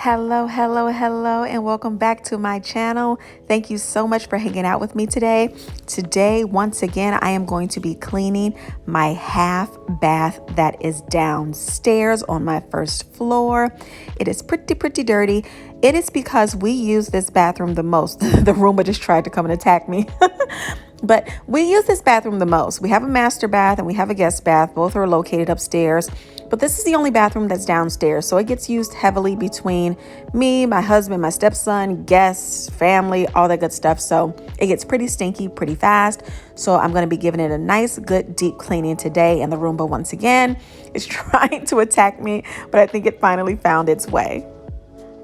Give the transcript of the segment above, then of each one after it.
Hello, and welcome back to my channel. Thank you so much for hanging out with me today. Today, once again, I am going to be cleaning my half bath that is downstairs on my first floor. It is pretty dirty. It is because we use this bathroom the most. The Roomba just tried to come and attack me. But we use this bathroom the most. We have a master bath and we have a guest bath. Both are located upstairs. But this is the only bathroom that's downstairs. So it gets used heavily between me, my husband, my stepson, guests, family, all that good stuff. So it gets pretty stinky pretty fast. So I'm going to be giving it a nice, good, deep cleaning today. And the Roomba, once again, is trying to attack me. But I think it finally found its way.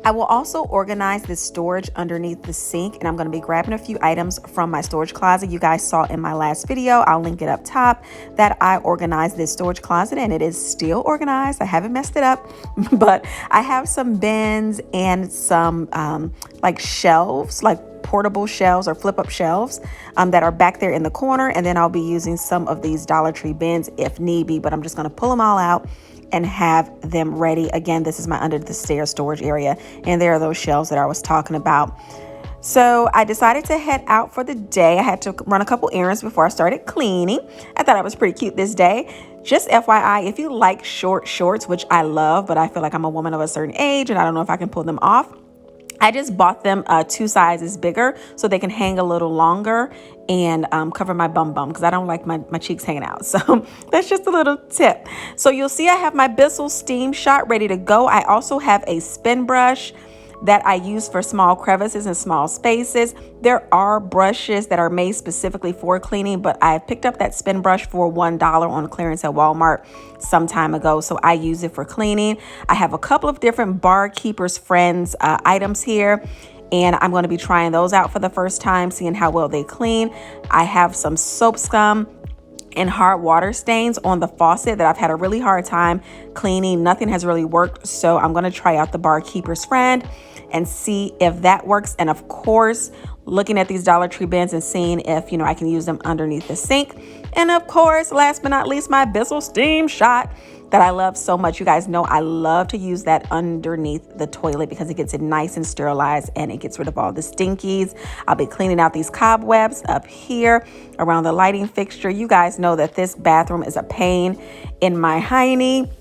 I will also organize this storage underneath the sink, and I'm going to be grabbing a few items from my storage closet you guys saw in my last video. I'll link it up top that I organized this storage closet, and it is still organized. I haven't messed it up, but I have some bins and some like shelves, like portable shelves or flip up shelves that are back there in the corner. And then I'll be using some of these Dollar Tree bins if need be, but I'm just going to pull them all out and have them ready. Again, this is my under the stairs storage area, and there are those shelves that I was talking about. So I decided to head out for the day. I had to run a couple errands before I started cleaning. I thought I was pretty cute this day. Just FYI, if you like short shorts, which I love, but I feel like I'm a woman of a certain age and I don't know if I can pull them off, I just bought them 2 sizes bigger so they can hang a little longer and cover my bum because I don't like my cheeks hanging out. So that's just a little tip. So you'll see I have my Bissell steam shot ready to go. I also have a spin brush that I use for small crevices and small spaces. There are brushes that are made specifically for cleaning, but I picked up that spin brush for $1 on clearance at Walmart some time ago, so I use it for cleaning. I have a couple of different Barkeeper's Friends items here, and I'm going to be trying those out for the first time, seeing how well they clean. I have some soap scum and hard water stains on the faucet that I've had a really hard time cleaning. Nothing has really worked, so I'm going to try out the Barkeeper's Friend and see if that works. And of course, looking at these Dollar Tree bins and seeing if, I can use them underneath the sink. And of course, last but not least, my Bissell steam shot that I love so much. You guys know I love to use that underneath the toilet because it gets it nice and sterilized and it gets rid of all the stinkies. I'll be cleaning out these cobwebs up here around the lighting fixture. You guys know that this bathroom is a pain in my hiney.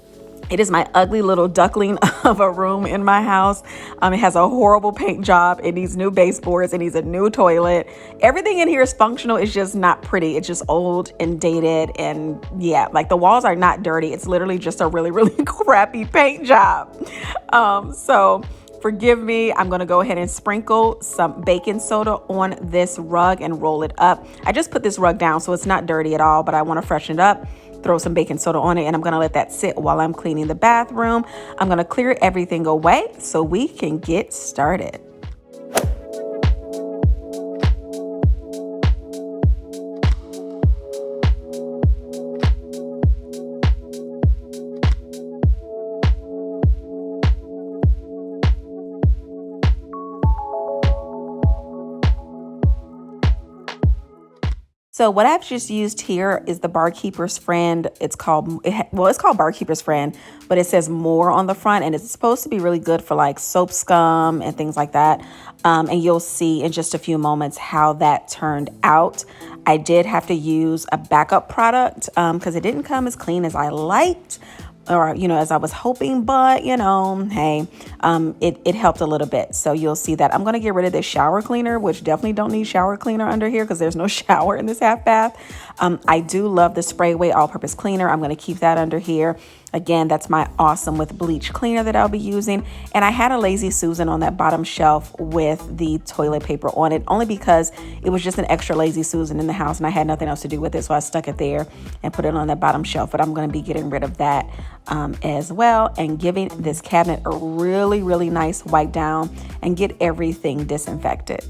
It is my ugly little duckling of a room in my house. It has a horrible paint job. It needs new baseboards. It needs a new toilet. Everything in here is functional. It's just not pretty. It's just old and dated. And yeah, like the walls are not dirty. It's literally just a really crappy paint job. So forgive me. I'm going to go ahead and sprinkle some baking soda on this rug and roll it up. I just put this rug down, so it's not dirty at all, but I want to freshen it up. Throw some baking soda on it, and I'm going to let that sit while I'm cleaning the bathroom. I'm going to clear everything away so we can get started. So what I've just used here is the Barkeeper's Friend. It's called Barkeeper's Friend, but it says more on the front, and it's supposed to be really good for like soap scum and things like that. And you'll see in just a few moments how that turned out. I did have to use a backup product because it didn't come as clean as I liked, or as I was hoping, but hey, it helped a little bit. So you'll see that I'm going to get rid of this shower cleaner, which definitely don't need shower cleaner under here because there's no shower in this half bath. I do love the Sprayway all-purpose cleaner. I'm going to keep that under here. Again, that's my awesome with bleach cleaner that I'll be using. And I had a Lazy Susan on that bottom shelf with the toilet paper on it, only because it was just an extra Lazy Susan in the house and I had nothing else to do with it. So I stuck it there and put it on that bottom shelf. But I'm going to be getting rid of that as well, and giving this cabinet a really nice wipe down and get everything disinfected.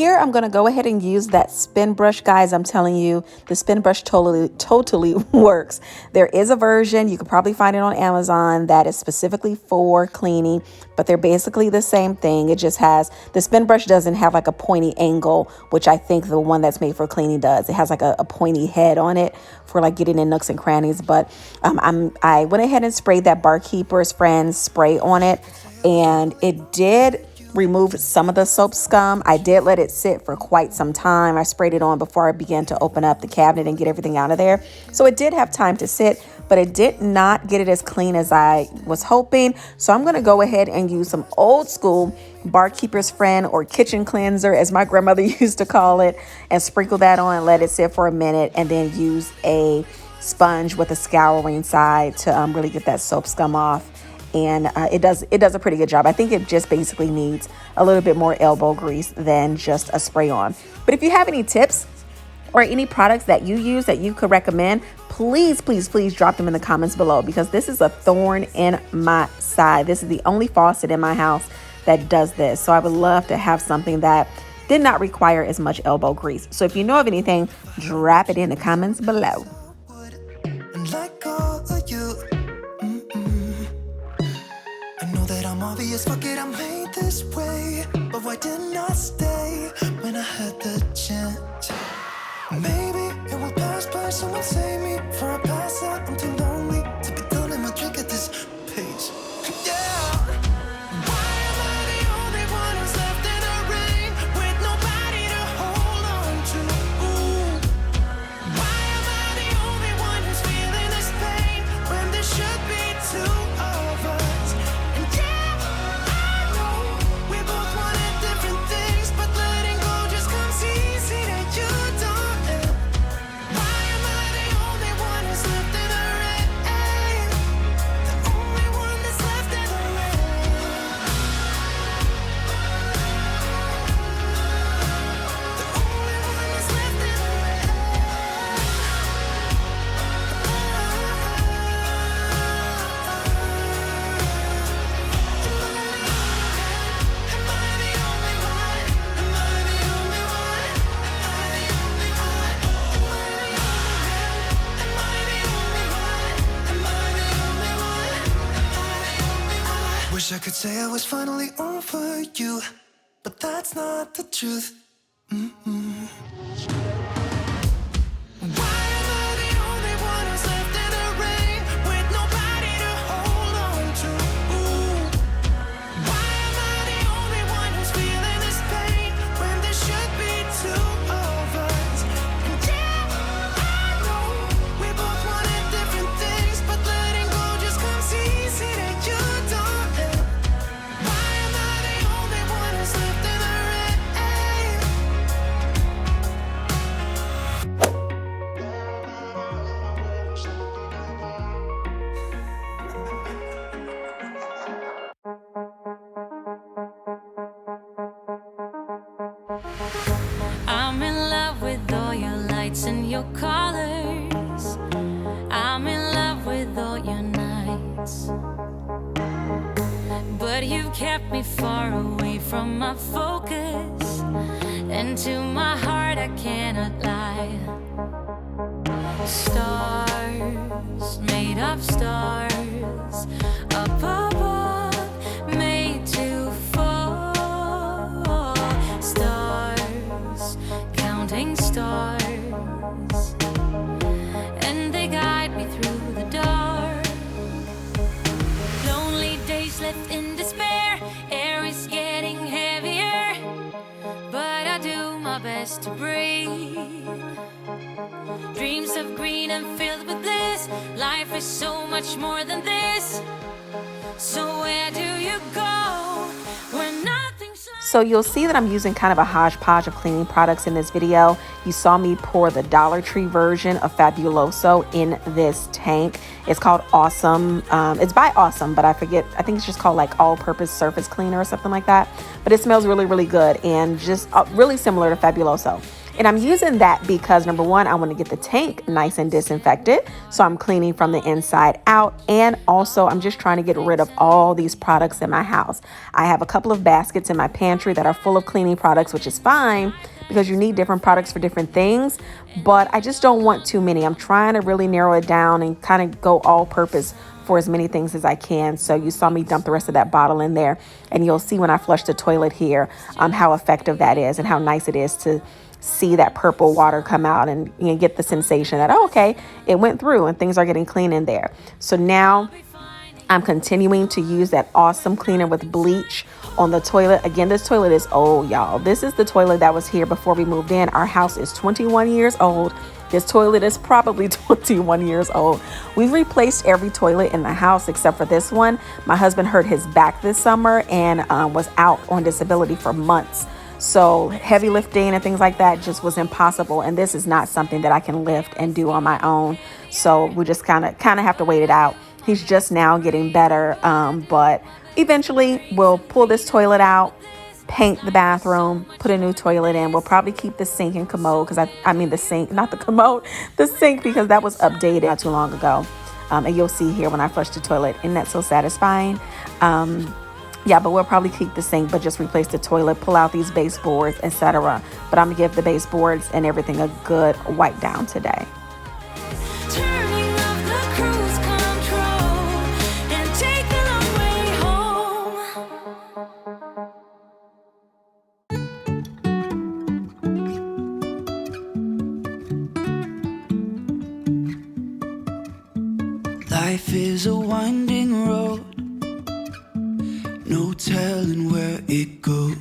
here I'm going to go ahead and use that spin brush. Guys, I'm telling you, the spin brush totally works. There is a version, you can probably find it on Amazon, that is specifically for cleaning, but they're basically the same thing. It just has, the spin brush doesn't have like a pointy angle, which I think the one that's made for cleaning does. It has like a pointy head on it for like getting in nooks and crannies. But I went ahead and sprayed that Barkeeper's Friends spray on it, and it did remove some of the soap scum. I did let it sit for quite some time. I sprayed it on before I began to open up the cabinet and get everything out of there. So it did have time to sit, but it did not get it as clean as I was hoping. So I'm going to go ahead and use some old school Barkeeper's Friend, or kitchen cleanser as my grandmother used to call it, and sprinkle that on and let it sit for a minute, and then use a sponge with a scouring side to really get that soap scum off. And it does a pretty good job. I think it just basically needs a little bit more elbow grease than just a spray on. But if you have any tips or any products that you use that you could recommend, please drop them in the comments below, because this is a thorn in my side. This is the only faucet in my house that does this. So I would love to have something that did not require as much elbow grease. So if you know of anything, drop it in the comments below. Obvious, fuck it, I'm made this way. But why didn't I stay when I had the chance? Maybe it will pass by, someone save me for a pass out. I'm too lonely to be done in my drink at this pace. Yeah. Why am I the only one who's left in the rain with nobody to hold on to? Ooh. Why am I the only one who's feeling this pain when there should be two of us? And yeah, wish I could say I was finally over you, but that's not the truth. Mm-mm. Why am I the only one who's left in the rain with nobody to hold on to? Ooh. Why am I the only one who's feeling this pain when there should be two of us? And yeah, I know we both wanted different things, but letting go just comes easy to you, darling. Why am I the only one who's left in the rain? I'm in love with all your lights and your colors. I'm in love with all your nights. But you've kept me far away from my focus, and to my heart I cannot lie. Stars, made of stars, up above, made to fall. Stars, counting stars, and they guide me through the dark. Lonely days left in despair, air is getting heavier, but I do my best to breathe. Dreams of green and filled with bliss, life is so much more than this. So where do you go when nothing's... So you'll see that I'm using kind of a hodgepodge of cleaning products in this video. You saw me pour the Dollar Tree version of Fabuloso in this tank. It's called Awesome. It's by Awesome, but I think it's just called like All-Purpose Surface Cleaner or something like that. But it smells really good and just really similar to Fabuloso. And I'm using that because number one, I want to get the tank nice and disinfected. So I'm cleaning from the inside out. And also I'm just trying to get rid of all these products in my house. I have a couple of baskets in my pantry that are full of cleaning products, which is fine because you need different products for different things. But I just don't want too many. I'm trying to really narrow it down and kind of go all purpose for as many things as I can. So you saw me dump the rest of that bottle in there, and you'll see when I flush the toilet here how effective that is and how nice it is to see that purple water come out and get the sensation that, oh, okay, it went through and things are getting clean in there. So now I'm continuing to use that awesome cleaner with bleach on the toilet. Again, this toilet is old, y'all. This is the toilet that was here before we moved in. Our house is 21 years old. This toilet is probably 21 years old. We've replaced every toilet in the house except for this one. My husband hurt his back this summer and was out on disability for months. So heavy lifting and things like that just was impossible. And this is not something that I can lift and do on my own. So we just kind of have to wait it out. He's just now getting better. But eventually we'll pull this toilet out, paint the bathroom, put a new toilet in. We'll probably keep the sink and commode because I mean the sink, not the commode, the sink, because that was updated not too long ago. And you'll see here when I flush the toilet. Isn't that so satisfying? Yeah, but we'll probably keep the sink, but just replace the toilet, pull out these baseboards, etc. But I'm gonna give the baseboards and everything a good wipe down today. Turning off the cruise control and take the long way home. Life is a winding road, no telling where it goes.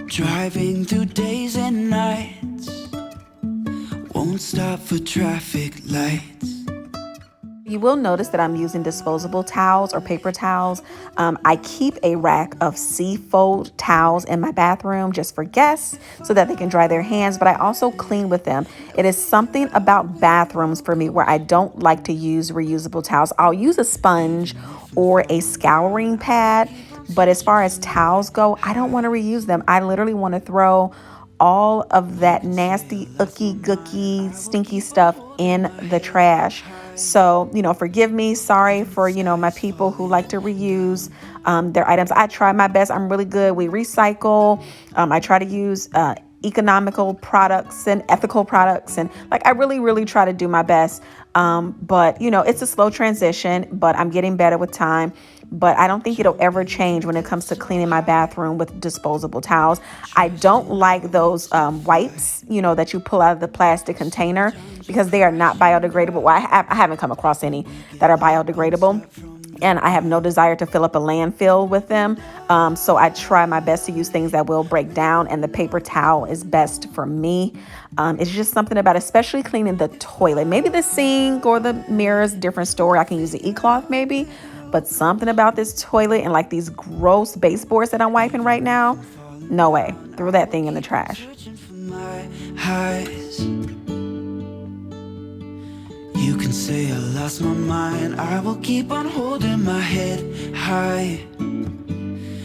Driving through days and nights, won't stop for traffic lights. You will notice that I'm using disposable towels or paper towels. I keep a rack of Seafold towels in my bathroom just for guests so that they can dry their hands, but I also clean with them. It is something about bathrooms for me where I don't like to use reusable towels. I'll use a sponge or a scouring pad, but as far as towels go, I don't want to reuse them. I literally want to throw all of that nasty, ooky, gooky, stinky stuff in the trash. So, forgive me. Sorry for, my people who like to reuse their items. I try my best. I'm really good. We recycle. I try to use economical products and ethical products. And I really, really try to do my best. But, it's a slow transition, but I'm getting better with time. But I don't think it'll ever change when it comes to cleaning my bathroom with disposable towels. I don't like those wipes, that you pull out of the plastic container because they are not biodegradable. Well, I haven't come across any that are biodegradable. And I have no desire to fill up a landfill with them. So I try my best to use things that will break down, and the paper towel is best for me. It's just something about, especially cleaning the toilet. Maybe the sink or the mirrors, different story. I can use the e-cloth maybe. But something about this toilet and these gross baseboards that I'm wiping right now, no way. Throw that thing in the trash. You can say I lost my mind, I will keep on holding my head high,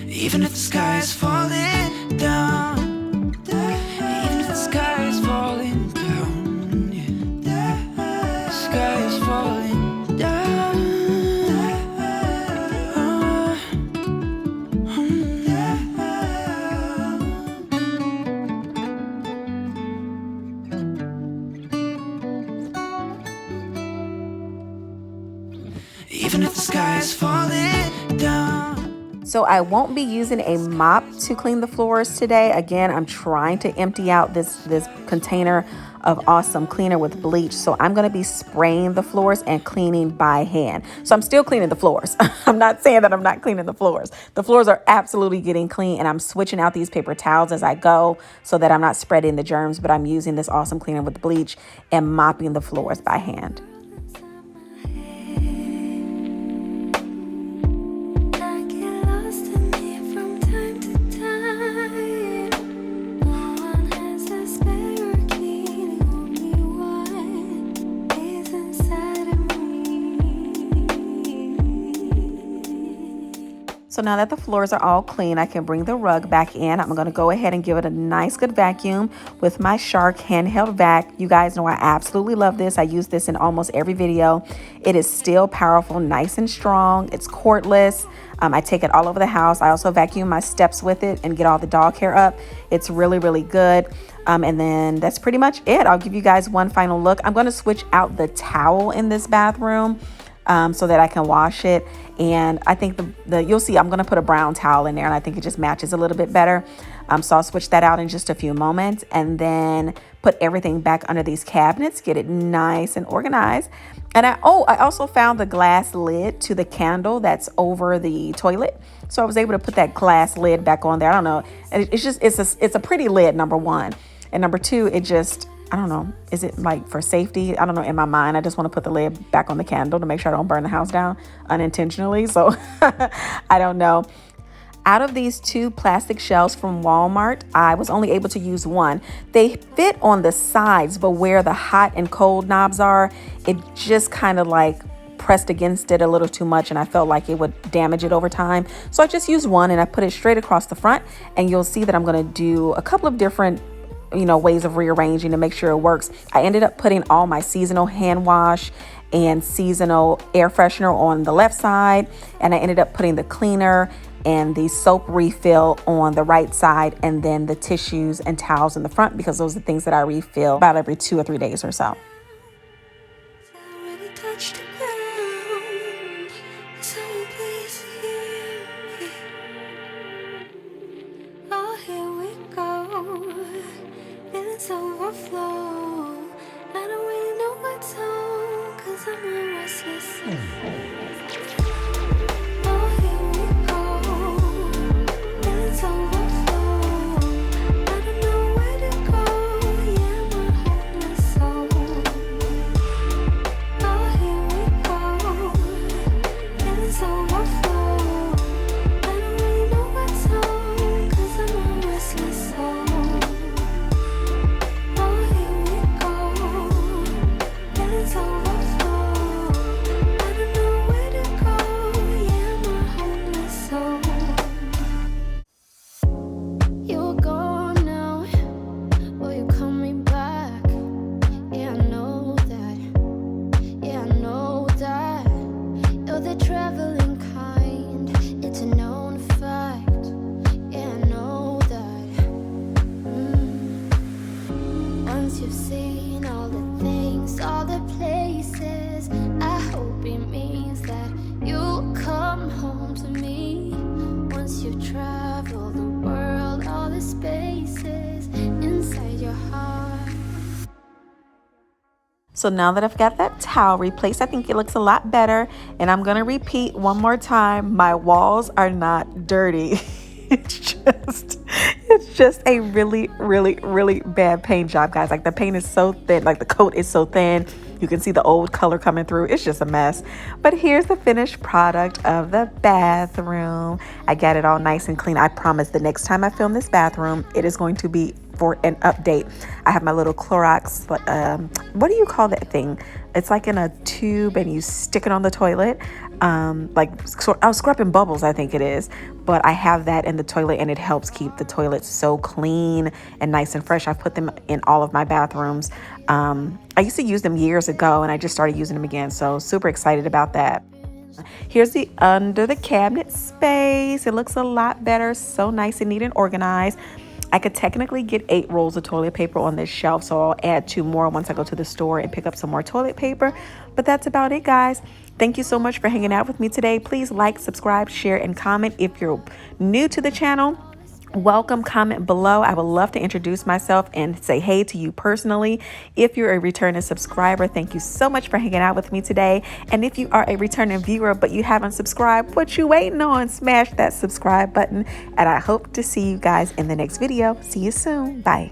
even if the sky is falling down, even if the sky is falling down, yeah. The sky is falling down. Even if the sky is falling down. So I won't be using a mop to clean the floors today. Again, I'm trying to empty out this container of awesome cleaner with bleach. So I'm going to be spraying the floors and cleaning by hand. So I'm still cleaning the floors. I'm not saying that I'm not cleaning the floors. The floors are absolutely getting clean, and I'm switching out these paper towels as I go so that I'm not spreading the germs, but I'm using this awesome cleaner with bleach and mopping the floors by hand. So now that the floors are all clean, I can bring the rug back in. I'm going to go ahead and give it a nice good vacuum with my Shark handheld vac. You guys know I absolutely love this. I use this in almost every video. It is still powerful, nice and strong. It's cordless. I take it all over the house. I also vacuum my steps with it and get all the dog hair up. It's really, really good. And then that's pretty much it. I'll give you guys one final look. I'm going to switch out the towel in this bathroom so that I can wash it. And I think you'll see I'm going to put a brown towel in there, and I think it just matches a little bit better. So I'll switch that out in just a few moments and then put everything back under these cabinets, get it nice and organized. And I also found the glass lid to the candle that's over the toilet. So I was able to put that glass lid back on there. I don't know. It's a pretty lid, number one. And number two, I don't know, is it like for safety? I don't know, in my mind, I just want to put the lid back on the candle to make sure I don't burn the house down unintentionally. So I don't know. Out of these 2 plastic shelves from Walmart, I was only able to use one. They fit on the sides, but where the hot and cold knobs are, it just kind of like pressed against it a little too much, and I felt like it would damage it over time. So I just used one and I put it straight across the front, and you'll see that I'm going to do a couple of different ways of rearranging to make sure it works. I ended up putting all my seasonal hand wash and seasonal air freshener on the left side, and I ended up putting the cleaner and the soap refill on the right side, and then the tissues and towels in the front, because those are the things that I refill about every 2 or 3 days or so. Overflow. I don't really know what to, 'cause I'm a restless. Oh, here we go. It's overflow. I don't know where to go. Yeah, my hopeless soul. Oh, here we go. It's overflow. I don't really know what to, 'cause I'm a restless soul. You've seen all the things, all the places. I hope it means that you'll come home to me. Once you've traveled the world, all the spaces inside your heart. So now that I've got that towel replaced, I think it looks a lot better. And I'm going to repeat one more time, my walls are not dirty. It's just a really, really, really bad paint job, guys. Like, the paint is so thin, like the coat is so thin. You can see the old color coming through. It's just a mess. But here's the finished product of the bathroom. I got it all nice and clean. I promise the next time I film this bathroom, it is going to be for an update. I have my little Clorox, what do you call that thing? It's like in a tube and you stick it on the toilet. Scrubbing bubbles, I think it is. But I have that in the toilet, and it helps keep the toilet so clean and nice and fresh. I've put them in all of my bathrooms. I used to use them years ago, and I just started using them again. So super excited about that. Here's the under the cabinet space. It looks a lot better. So nice and neat and organized. I could technically get 8 rolls of toilet paper on this shelf, so I'll add 2 more once I go to the store and pick up some more toilet paper. But that's about it, guys. Thank you so much for hanging out with me today. Please like, subscribe, share, and comment. If you're new to the channel, welcome. Comment below. I would love to introduce myself and say hey to you personally. If you're a returning subscriber, thank you so much for hanging out with me today. And if you are a returning viewer but you haven't subscribed, what you waiting on? Smash that subscribe button. And I hope to see you guys in the next video. See you soon. Bye.